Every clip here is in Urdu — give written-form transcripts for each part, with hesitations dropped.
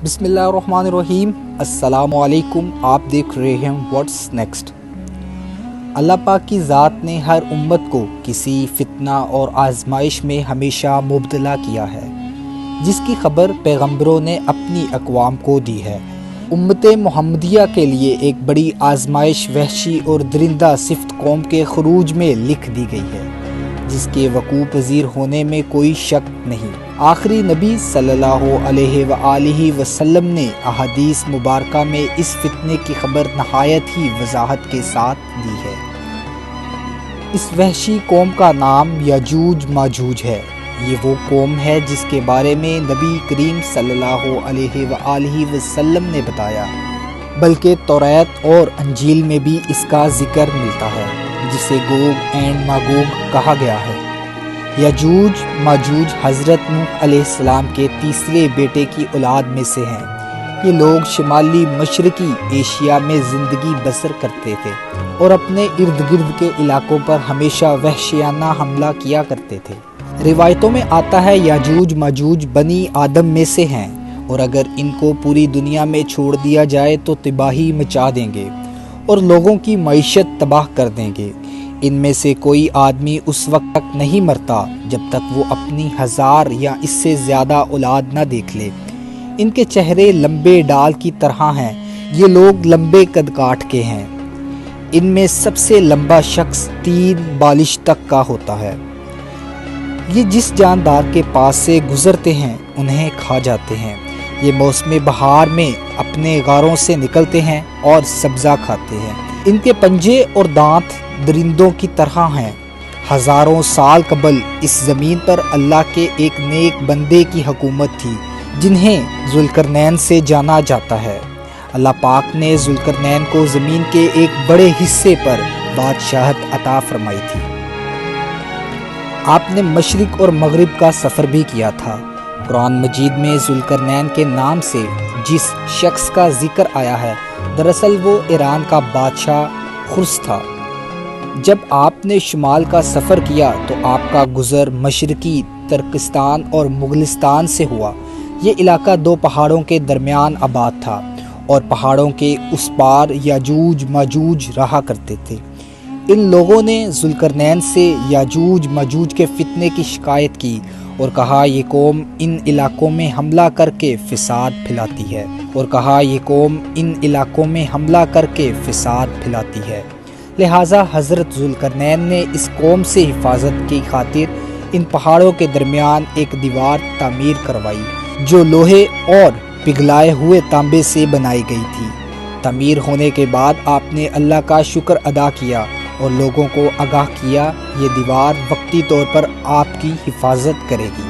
بسم اللہ الرحمن الرحیم۔ السلام علیکم، آپ دیکھ رہے ہیں واٹس نیکسٹ۔ اللہ پاک کی ذات نے ہر امت کو کسی فتنہ اور آزمائش میں ہمیشہ مبتلا کیا ہے، جس کی خبر پیغمبروں نے اپنی اقوام کو دی ہے۔ امت محمدیہ کے لیے ایک بڑی آزمائش وحشی اور درندہ صفت قوم کے خروج میں لکھ دی گئی ہے، جس کے وقوع پذیر ہونے میں کوئی شک نہیں۔ آخری نبی صلی اللہ علیہ وآلہ وسلم نے احادیث مبارکہ میں اس فتنے کی خبر نہایت ہی وضاحت کے ساتھ دی ہے۔ اس وحشی قوم کا نام یاجوج ماجوج ہے۔ یہ وہ قوم ہے جس کے بارے میں نبی کریم صلی اللہ علیہ وآلہ وسلم نے بتایا، بلکہ توریت اور انجیل میں بھی اس کا ذکر ملتا ہے، جسے گوگ اینڈ ماگوگ کہا گیا ہے۔ یاجوج ماجوج حضرت نوح علیہ السلام کے تیسرے بیٹے کی اولاد میں سے ہیں۔ یہ لوگ شمالی مشرقی ایشیا میں زندگی بسر کرتے تھے اور اپنے ارد گرد کے علاقوں پر ہمیشہ وحشیانہ حملہ کیا کرتے تھے۔ روایتوں میں آتا ہے یاجوج ماجوج بنی آدم میں سے ہیں، اور اگر ان کو پوری دنیا میں چھوڑ دیا جائے تو تباہی مچا دیں گے اور لوگوں کی معیشت تباہ کر دیں گے۔ ان میں سے کوئی آدمی اس وقت تک نہیں مرتا جب تک وہ اپنی 1000 یا اس سے زیادہ اولاد نہ دیکھ لے۔ ان کے چہرے لمبے ڈال کی طرح ہیں۔ یہ لوگ لمبے قد کاٹ کے ہیں۔ ان میں سب سے لمبا شخص 3 بالش تک کا ہوتا ہے۔ یہ جس جاندار کے پاس سے گزرتے ہیں انہیں کھا جاتے ہیں۔ یہ موسم بہار میں اپنے غاروں سے نکلتے ہیں اور سبزہ کھاتے ہیں۔ ان کے پنجے اور دانت درندوں کی طرح ہیں۔ ہزاروں سال قبل اس زمین پر اللہ کے ایک نیک بندے کی حکومت تھی، جنہیں ذوالقرنین سے جانا جاتا ہے۔ اللہ پاک نے ذوالقرنین کو زمین کے ایک بڑے حصے پر بادشاہت عطا فرمائی تھی۔ آپ نے مشرق اور مغرب کا سفر بھی کیا تھا۔ قرآن مجید میں ذوالقرنین کے نام سے جس شخص کا ذکر آیا ہے، دراصل وہ ایران کا بادشاہ خرس تھا۔ جب آپ نے شمال کا سفر کیا تو آپ کا گزر مشرقی ترکستان اور مغلستان سے ہوا۔ یہ علاقہ 2 پہاڑوں کے درمیان آباد تھا، اور پہاڑوں کے اس پار یاجوج ماجوج رہا کرتے تھے۔ ان لوگوں نے ذوالقرنین سے یاجوج ماجوج کے فتنے کی شکایت کی اور کہا یہ قوم ان علاقوں میں حملہ کر کے فساد پھیلاتی ہے۔ لہٰذا حضرت ذوالقرنین نے اس قوم سے حفاظت کی خاطر ان پہاڑوں کے درمیان ایک دیوار تعمیر کروائی، جو لوہے اور پگھلائے ہوئے تانبے سے بنائی گئی تھی۔ تعمیر ہونے کے بعد آپ نے اللہ کا شکر ادا کیا اور لوگوں کو آگاہ کیا یہ دیوار وقتی طور پر آپ کی حفاظت کرے گی،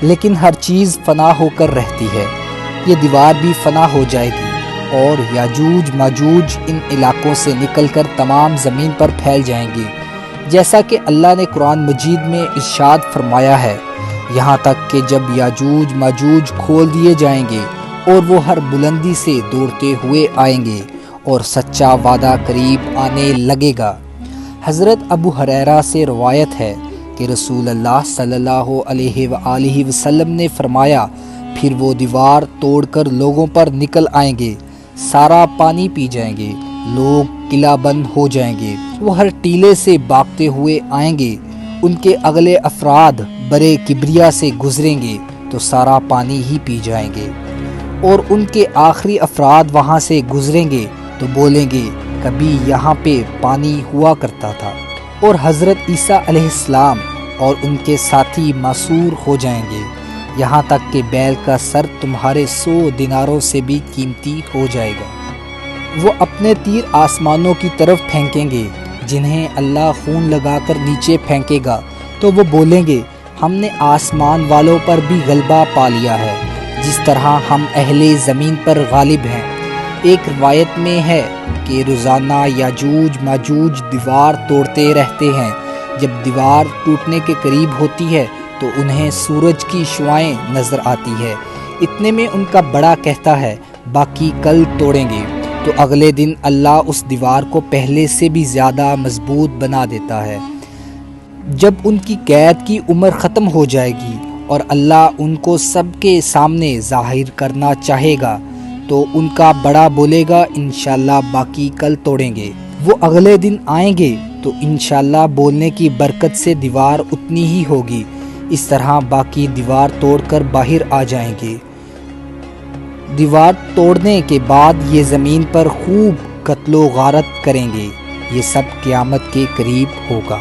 لیکن ہر چیز فنا ہو کر رہتی ہے۔ یہ دیوار بھی فنا ہو جائے گی اور یاجوج ماجوج ان علاقوں سے نکل کر تمام زمین پر پھیل جائیں گے، جیسا کہ اللہ نے قرآن مجید میں ارشاد فرمایا ہے، یہاں تک کہ جب یاجوج ماجوج کھول دیے جائیں گے اور وہ ہر بلندی سے دوڑتے ہوئے آئیں گے اور سچا وعدہ قریب آنے لگے گا۔ حضرت ابو ہریرہ سے روایت ہے کہ رسول اللہ صلی اللہ علیہ وآلہ وسلم نے فرمایا، پھر وہ دیوار توڑ کر لوگوں پر نکل آئیں گے، سارا پانی پی جائیں گے، لوگ قلعہ بند ہو جائیں گے، وہ ہر ٹیلے سے بھاگتے ہوئے آئیں گے، ان کے اگلے افراد برے کبریا سے گزریں گے تو سارا پانی ہی پی جائیں گے، اور ان کے آخری افراد وہاں سے گزریں گے تو بولیں گے کبھی یہاں پہ پانی ہوا کرتا تھا، اور حضرت عیسیٰ علیہ السلام اور ان کے ساتھی معصور ہو جائیں گے، یہاں تک کہ بیل کا سر تمہارے 100 دیناروں سے بھی قیمتی ہو جائے گا۔ وہ اپنے تیر آسمانوں کی طرف پھینکیں گے، جنہیں اللہ خون لگا کر نیچے پھینکے گا، تو وہ بولیں گے ہم نے آسمان والوں پر بھی غلبہ پا لیا ہے، جس طرح ہم اہل زمین پر غالب ہیں۔ ایک روایت میں ہے کہ روزانہ یاجوج ماجوج دیوار توڑتے رہتے ہیں۔ جب دیوار ٹوٹنے کے قریب ہوتی ہے تو انہیں سورج کی شعاعیں نظر آتی ہے۔ اتنے میں ان کا بڑا کہتا ہے باقی کل توڑیں گے، تو اگلے دن اللہ اس دیوار کو پہلے سے بھی زیادہ مضبوط بنا دیتا ہے۔ جب ان کی قید کی عمر ختم ہو جائے گی اور اللہ ان کو سب کے سامنے ظاہر کرنا چاہے گا تو ان کا بڑا بولے گا انشاءاللہ باقی کل توڑیں گے۔ وہ اگلے دن آئیں گے تو انشاءاللہ بولنے کی برکت سے دیوار اتنی ہی ہوگی، اس طرح باقی دیوار توڑ کر باہر آ جائیں گے۔ دیوار توڑنے کے بعد یہ زمین پر خوب قتل و غارت کریں گے۔ یہ سب قیامت کے قریب ہوگا۔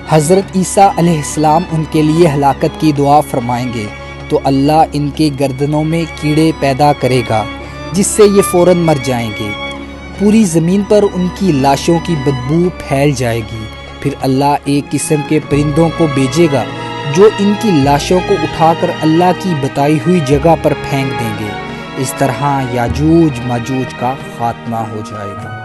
حضرت عیسیٰ علیہ السلام ان کے لیے ہلاکت کی دعا فرمائیں گے تو اللہ ان کے گردنوں میں کیڑے پیدا کرے گا جس سے یہ فوراً مر جائیں گے۔ پوری زمین پر ان کی لاشوں کی بدبو پھیل جائے گی۔ پھر اللہ ایک قسم کے پرندوں کو بھیجے گا جو ان کی لاشوں کو اٹھا کر اللہ کی بتائی ہوئی جگہ پر پھینک دیں گے۔ اس طرح یاجوج ماجوج کا خاتمہ ہو جائے گا۔